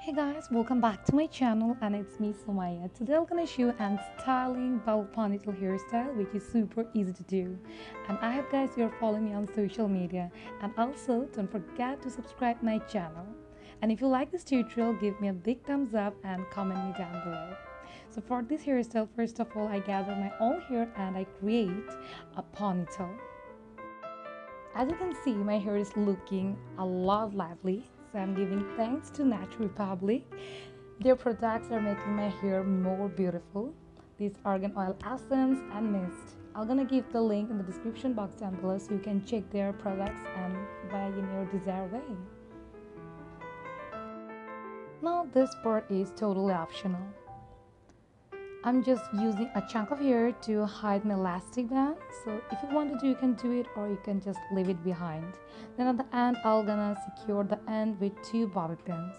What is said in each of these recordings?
Hey guys, welcome back to my channel and it's me Sumaya. Today I'm gonna show you an styling bowl ponytail hairstyle which is super easy to do. And I hope guys you're following me on social media, and also don't forget to subscribe my channel. And if you like this tutorial, give me a big thumbs up and comment me down below. So for this hairstyle, first of all I gather my own hair and I create a ponytail. As you can see, my hair is looking a lot lively, so I'm giving thanks to Natural Republic. Their products are making my hair more beautiful. This argan oil essence and mist. I'm gonna give the link in the description box down below so you can check their products and buy in your desired way. Now this part is totally optional. I'm just using a chunk of hair to hide my elastic band, so if you want to do, you can do it, or you can just leave it behind. Then at the end I'm gonna secure the end with 2 bobby pins.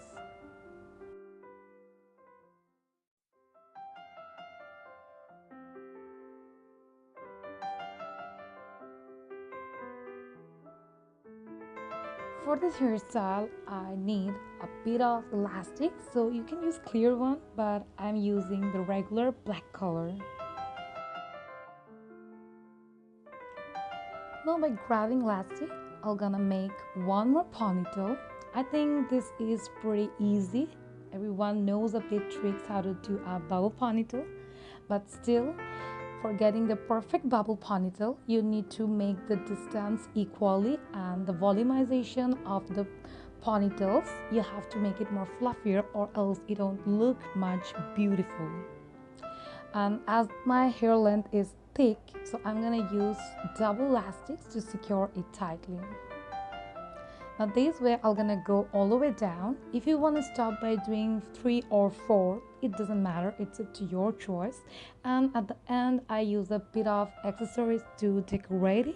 For this hairstyle I need a bit of elastic, so you can use clear one, but I'm using the regular black color. Now by grabbing elastic, I'm gonna make one more ponytail. I think this is pretty easy. Everyone knows a bit tricks how to do a bubble ponytail, but still, for getting the perfect bubble ponytail, you need to make the distance equally, and the volumization of the ponytails, you have to make it more fluffier or else it don't look much beautiful. And as my hair length is thick, so I'm gonna use double elastics to secure it tightly. Now this way I'm gonna go all the way down. If you want to stop by doing 3 or 4, it doesn't matter, it's up to your choice. And at the end I use a bit of accessories to decorate it.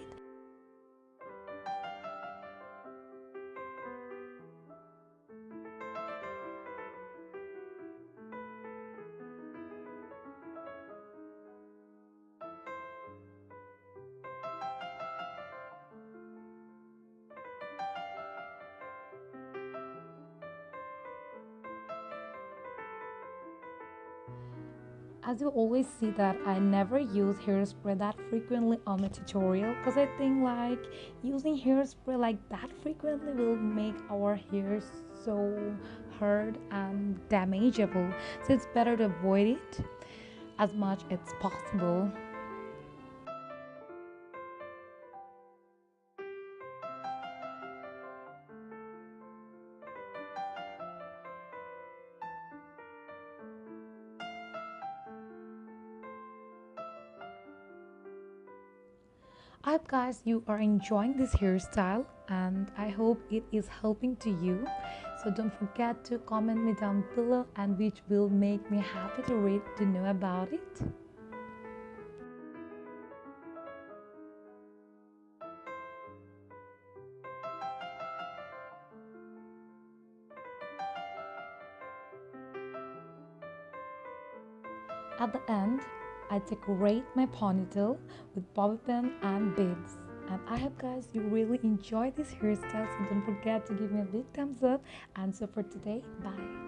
As you always see that I never use hairspray that frequently on my tutorial, because I think like using hairspray like that frequently will make our hair so hard and damageable, so it's better to avoid it as much as possible. I hope guys you are enjoying this hairstyle and I hope it is helping to you. So don't forget to comment me down below, and which will make me happy to read to know about it. At the end, I decorate my ponytail with bobby pin and beads. And I hope guys you really enjoy this hairstyle, so don't forget to give me a big thumbs up. And so for today, bye.